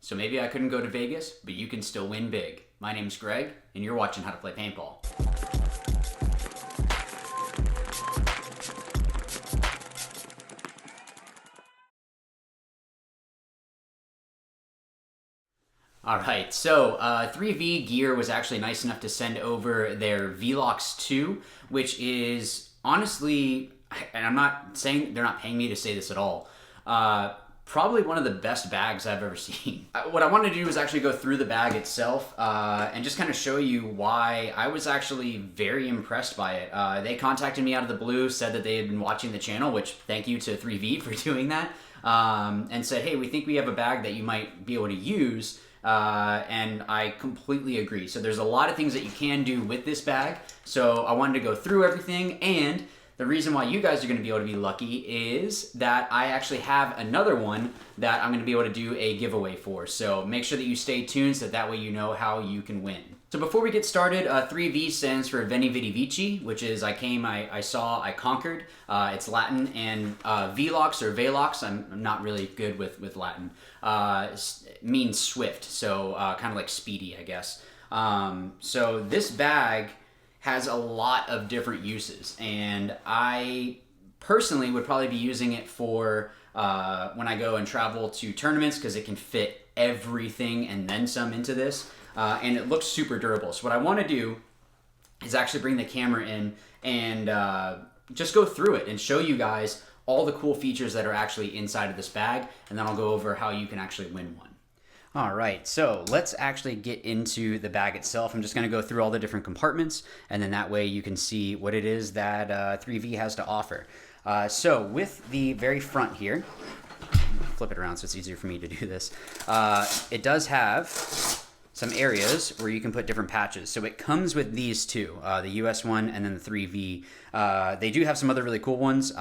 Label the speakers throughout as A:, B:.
A: So maybe I couldn't go to Vegas, but you can still win big. My name's Greg, and you're watching How to Play Paintball. Alright, so 3V Gear was actually nice enough to send over their Velox II, which is honestly, and I'm not saying they're not paying me to say this at all, probably one of the best bags I've ever seen. What I wanted to do was actually go through the bag itself and just kind of show you why I was actually very impressed by it. They contacted me out of the blue, said that they had been watching the channel, which thank you to 3V for doing that, and said, hey, we think we have a bag that you might be able to use. And I completely agree. So there's a lot of things that you can do with this bag. So I wanted to go through everything, and the reason why you guys are going to be able to be lucky is that I actually have another one that I'm going to be able to do a giveaway for. So make sure that you stay tuned so that way you know how you can win. So before we get started, 3V stands for Veni Vidi Vici, which is I came, I saw, I conquered. It's Latin, and Velox or Velox, I'm not really good with Latin, means swift, so kind of like speedy, I guess. So this bag has a lot of different uses, and I personally would probably be using it for when I go and travel to tournaments, because it can fit everything and then some into this. And it looks super durable. So what I want to do is actually bring the camera in and just go through it and show you guys all the cool features that are actually inside of this bag, and then I'll go over how you can actually win one. All right, so let's actually get into the bag itself. I'm just going to go through all the different compartments, and then that way you can see what it is that 3V has to offer. So with the very front here, flip it around so it's easier for me to do this, it does have some areas where you can put different patches. So it comes with these two, the US one and then the 3V. They do have some other really cool ones.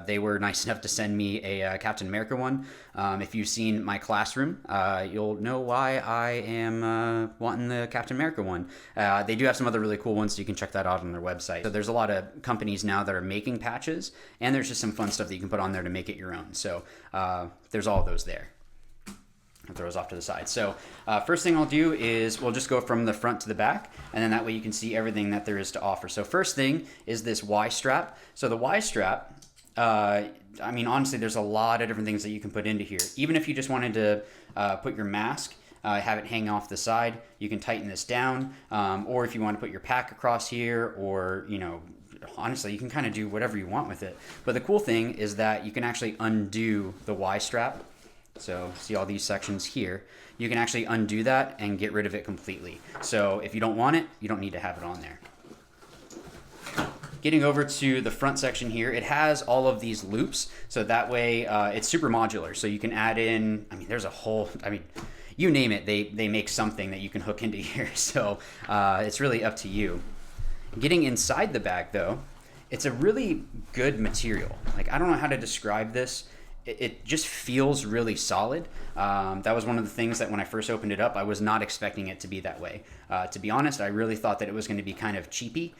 A: They were nice enough to send me a Captain America one. If you've seen my classroom, you'll know why I am wanting the Captain America one. They do have some other really cool ones, so you can check that out on their website. So there's a lot of companies now that are making patches, and there's just some fun stuff that you can put on there to make it your own. So there's all of those there. I'll throw those off to the side. So first thing I'll do is we'll just go from the front to the back, and then that way you can see everything that there is to offer. So first thing is this Y strap. So the Y strap, I mean, honestly, there's a lot of different things that you can put into here. Even if you just wanted to put your mask, have it hang off the side, you can tighten this down. Or if you want to put your pack across here, or, you know, honestly, you can kind of do whatever you want with it. But the cool thing is that you can actually undo the Y strap. So see all these sections here, you can actually undo that and get rid of it completely. So if you don't want it, you don't need to have it on there. Getting over to the front section here, it has all of these loops, so that way it's super modular. So you can add in, I mean, there's a whole, I mean, you name it, they make something that you can hook into here. So it's really up to you. Getting inside the bag though, it's a really good material. Like, I don't know how to describe this. It just feels really solid. That was one of the things that when I first opened it up, I was not expecting it to be that way. To be honest, I really thought that it was going to be kind of cheapy.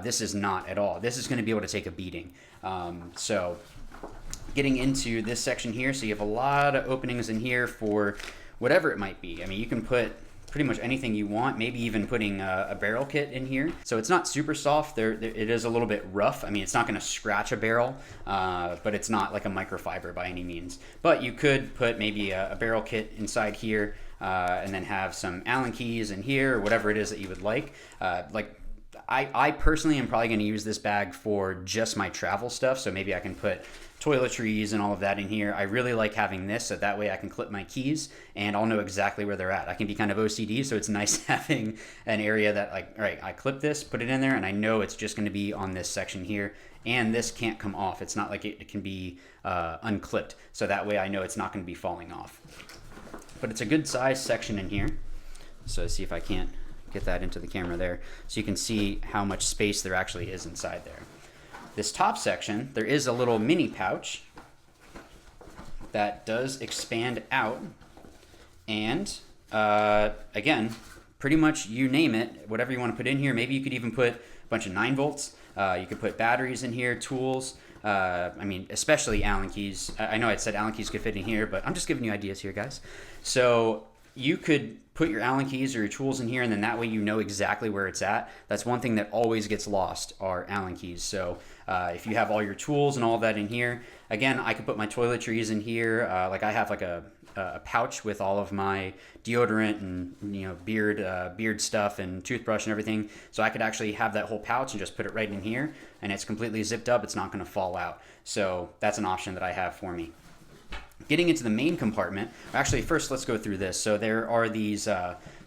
A: This is not at all. This is going to be able to take a beating. So getting into this section here, so you have a lot of openings in here for whatever it might be. I mean, you can put pretty much anything you want, maybe even putting a barrel kit in here. So it's not super soft. It is a little bit rough. I mean, it's not going to scratch a barrel, but it's not like a microfiber by any means. But you could put maybe a barrel kit inside here, and then have some Allen keys in here, or whatever it is that you would like. I personally am probably going to use this bag for just my travel stuff, so maybe I can put toiletries and all of that in here. I really like having this, so that way I can clip my keys and I'll know exactly where they're at. I can be kind of OCD, so it's nice having an area that, like, all right, I clip this, put it in there, and I know it's just going to be on this section here, and this can't come off. It's not like it can be unclipped, so that way I know it's not going to be falling off. But it's a good size section in here, so see if I can't get that into the camera there, so you can see how much space there actually is inside there. This top section, there is a little mini pouch that does expand out, and again, pretty much you name it, whatever you want to put in here. Maybe you could even put a bunch of 9 volts. You could put batteries in here, tools. I mean, especially Allen keys. I know I said Allen keys could fit in here, but I'm just giving you ideas here, guys. So you could put your Allen keys or your tools in here, and then that way you know exactly where it's at. That's one thing that always gets lost, are Allen keys. So if you have all your tools and all of that in here, again, I could put my toiletries in here. Like I have like a pouch with all of my deodorant and beard stuff and toothbrush and everything. So I could actually have that whole pouch and just put it right in here, and it's completely zipped up. It's not going to fall out. So that's an option that I have for me. Getting into the main compartment, actually first let's go through this. So there are these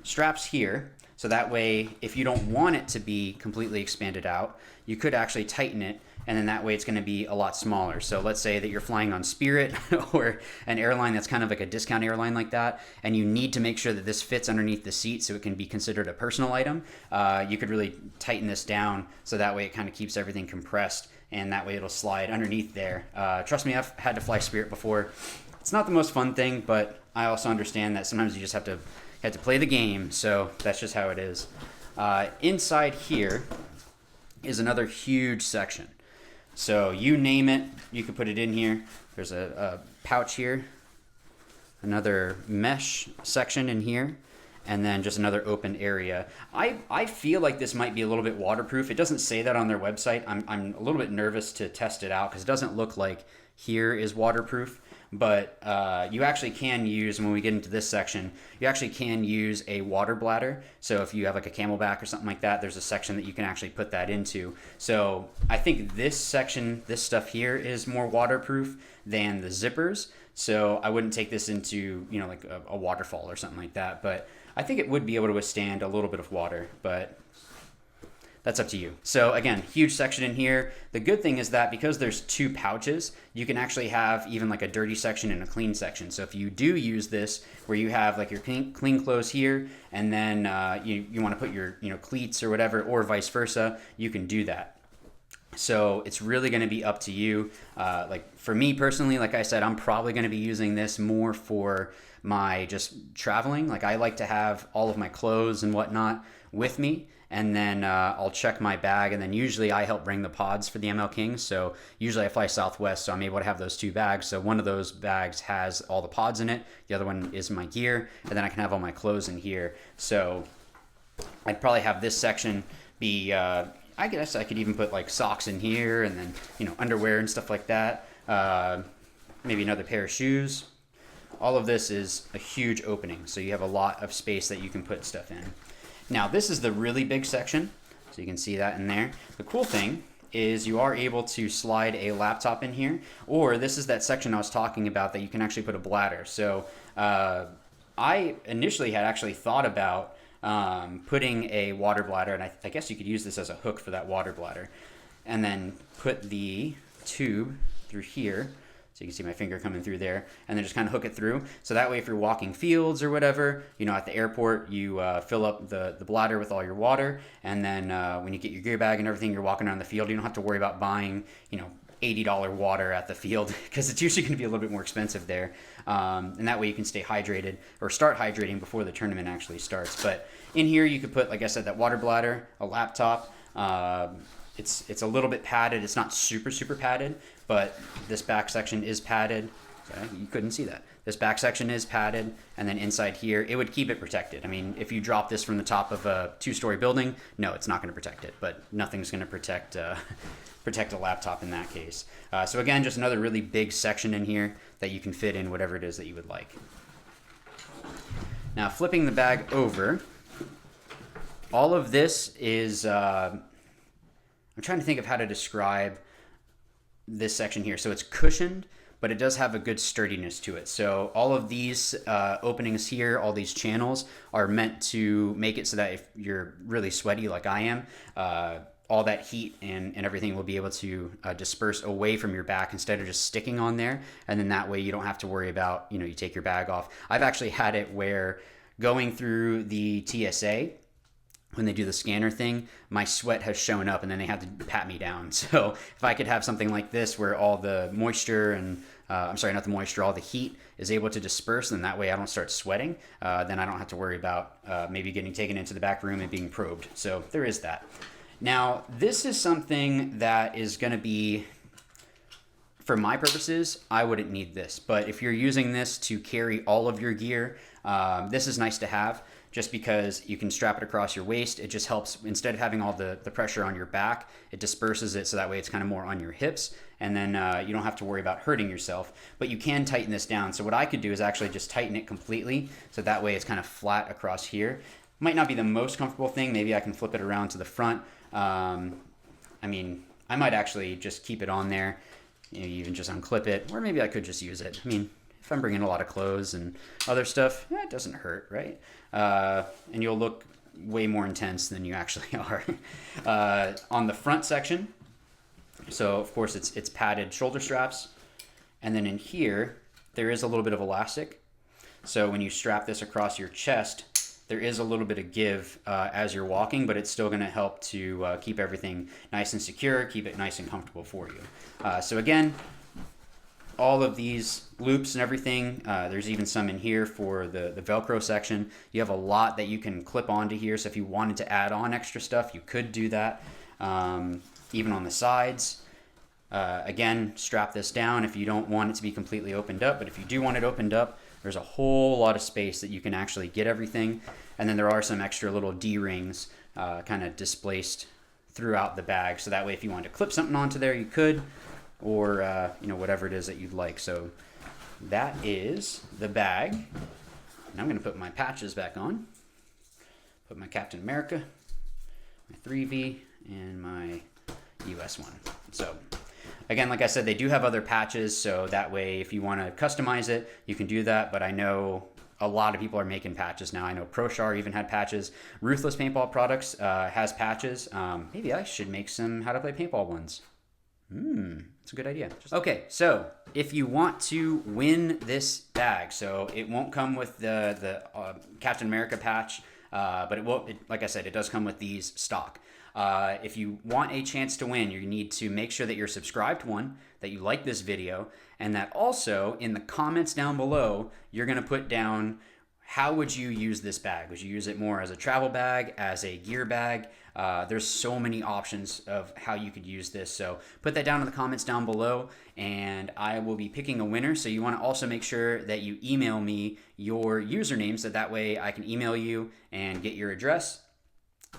A: straps here, so that way if you don't want it to be completely expanded out, you could actually tighten it, and then that way it's going to be a lot smaller. So let's say that you're flying on Spirit or an airline that's kind of like a discount airline like that, and you need to make sure that this fits underneath the seat so it can be considered a personal item. You could really tighten this down so that way it kind of keeps everything compressed, and that way it'll slide underneath there. Trust me, I've had to fly Spirit before. It's not the most fun thing, but I also understand that sometimes you just have to play the game, so that's just how it is. Inside here is another huge section. So you name it, you can put it in here. There's a pouch here, another mesh section in here, and then just another open area. I feel like this might be a little bit waterproof. It doesn't say that on their website. I'm a little bit nervous to test it out because it doesn't look like here is waterproof. But you actually can use, when we get into this section, you actually can use a water bladder. So if you have like a Camelback or something like that, there's a section that you can actually put that into. So I think this section, this stuff here, is more waterproof than the zippers. So I wouldn't take this into, like a waterfall or something like that. But I think it would be able to withstand a little bit of water, but that's up to you. So again, huge section in here. The good thing is that because there's two pouches, you can actually have even like a dirty section and a clean section. So if you do use this where you have like your clean clothes here, and then you want to put your cleats or whatever, or vice versa, you can do that. So it's really going to be up to you. Like for me personally, like I said, I'm probably going to be using this more for my just traveling. Like I like to have all of my clothes and whatnot with me. And then I'll check my bag, and then usually I help bring the pods for the ML Kings. So usually I fly Southwest, so I'm able to have those two bags. So one of those bags has all the pods in it. The other one is my gear, and then I can have all my clothes in here. So I'd probably have this section be, I guess I could even put like socks in here, and then, underwear and stuff like that. Maybe another pair of shoes. All of this is a huge opening, so you have a lot of space that you can put stuff in. Now, this is the really big section, so you can see that in there. The cool thing is you are able to slide a laptop in here, or this is that section I was talking about that you can actually put a bladder. So I initially had actually thought about putting a water bladder, and I guess you could use this as a hook for that water bladder, and then put the tube through here. So you can see my finger coming through there, and then just kind of hook it through. So that way if you're walking fields or whatever, at the airport, you fill up the bladder with all your water, and then when you get your gear bag and everything, you're walking around the field, you don't have to worry about buying, $80 water at the field, because it's usually going to be a little bit more expensive there. And that way you can stay hydrated, or start hydrating before the tournament actually starts. But in here you could put, like I said, that water bladder, a laptop. It's a little bit padded. It's not super padded, but this back section is padded. Sorry, you couldn't see that. This back section is padded, and then inside here, it would keep it protected. I mean, if you drop this from the top of a 2-story building, no, it's not going to protect it, but nothing's going to protect a laptop in that case. So again, just another really big section in here that you can fit in whatever it is that you would like. Now, flipping the bag over, all of this is... I'm trying to think of how to describe this section here. So it's cushioned, but it does have a good sturdiness to it. So all of these openings here, all these channels are meant to make it so that if you're really sweaty like I am, all that heat and everything will be able to disperse away from your back instead of just sticking on there. And then that way you don't have to worry about, you take your bag off. I've actually had it where going through the TSA, when they do the scanner thing, my sweat has shown up and then they had to pat me down. So if I could have something like this where all the moisture and, all the heat is able to disperse, and that way I don't start sweating, then I don't have to worry about maybe getting taken into the back room and being probed. So there is that. Now, this is something that is going to be, For my purposes, I wouldn't need this, but if you're using this to carry all of your gear, this is nice to have just because you can strap it across your waist. It just helps, instead of having all the pressure on your back, it disperses it so that way it's kind of more on your hips, and then you don't have to worry about hurting yourself. But you can tighten this down. So what I could do is actually just tighten it completely, so that way it's kind of flat across here. Might not be the most comfortable thing. Maybe I can flip it around to the front. I mean, I might actually just keep it on there. You know, even just unclip it, or maybe I could just use it. I mean, if I'm bringing a lot of clothes and other stuff, it doesn't hurt, right? And you'll look way more intense than you actually are. On the front section, so of course it's padded shoulder straps, and then in here there is a little bit of elastic. So when you strap this across your chest, there is a little bit of give as you're walking, but it's still going to help to keep everything nice and secure, keep it nice and comfortable for you. So again, all of these loops and everything, there's even some in here for the Velcro section. You have a lot that you can clip onto here, so if you wanted to add on extra stuff, you could do that. Even on the sides. Again, strap this down if you don't want it to be completely opened up, but if you do want it opened up, there's a whole lot of space that you can actually get everything. And then there are some extra little D-rings kind of displaced throughout the bag. So that way if you wanted to clip something onto there, you could, or you know, whatever it is that you'd like. So that is the bag. And I'm going to put my patches back on. Put my Captain America, my 3V, and my US one. So again, like I said, they do have other patches, so that way if you want to customize it, you can do that. But I know a lot of people are making patches now. I know ProShar even had patches. Ruthless Paintball Products has patches. Maybe I should make some How to Play Paintball ones. That's a good idea. Okay, so if you want to win this bag, so it won't come with the Captain America patch, but it will. Like I said, it does come with these stock. If you want a chance to win, you need to make sure that you're subscribed, one, that you like this video, and that also in the comments down below, you're going to put down how would you use this bag. Would you use it more as a travel bag, as a gear bag? There's so many options of how you could use this. So put that down in the comments down below, and I will be picking a winner. So you want to also make sure that you email me your username, so that way I can email you and get your address.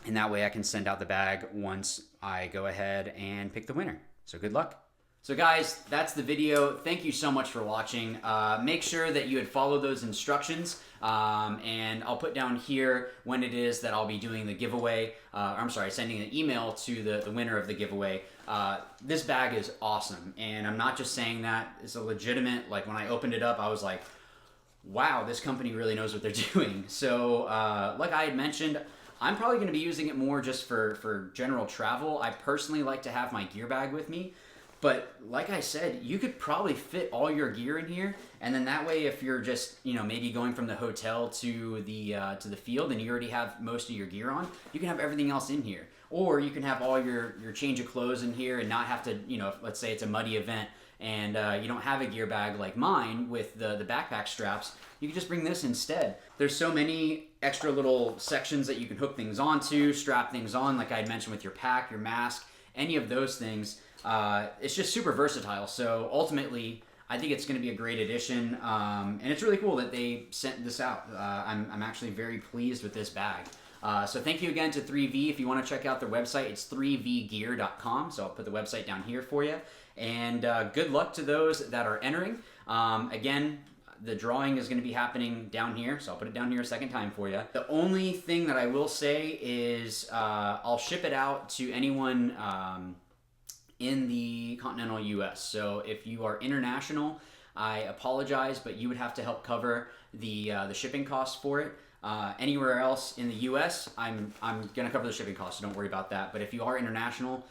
A: And that way I can send out the bag once I go ahead and pick the winner. So good luck. So guys, that's the video. Thank you so much for watching. Make sure that you had followed those instructions. And I'll put down here when it is that I'll be doing the giveaway. I'm sorry, sending an email to the winner of the giveaway. This bag is awesome. And I'm not just saying that. It's a legitimate, like when I opened it up, I was like, wow, this company really knows what they're doing. So like I had mentioned, I'm probably going to be using it more just for general travel. I personally like to have my gear bag with me. But like I said, you could probably fit all your gear in here, and then that way, if you're just, you know, maybe going from the hotel to the field, and you already have most of your gear on, you can have everything else in here. Or you can have all your change of clothes in here and not have to, you know, let's say it's a muddy event and you don't have a gear bag like mine with the backpack straps. You can just bring this instead. There's so many extra little sections that you can hook things onto, strap things on, like I had mentioned with your pack, your mask, any of those things. It's just super versatile. So ultimately, I think it's going to be a great addition, and it's really cool that they sent this out. I'm actually very pleased with this bag. So thank you again to 3V. If you want to check out their website, it's 3vgear.com. So I'll put the website down here for you. And good luck to those that are entering. Again, the drawing is going to be happening down here, so I'll put it down here a second time for you. The only thing that I will say is I'll ship it out to anyone in the continental US. So if you are international, I apologize, but you would have to help cover the shipping costs for it. Anywhere else in the US, I'm gonna cover the shipping costs, so don't worry about that. But if you are international,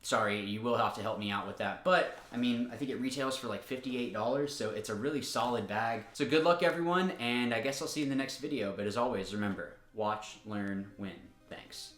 A: sorry, you will have to help me out with that. But I mean, I think it retails for like $58, so it's a really solid bag. So good luck everyone, and I guess I'll see you in the next video. But as always, remember, watch, learn, win. Thanks.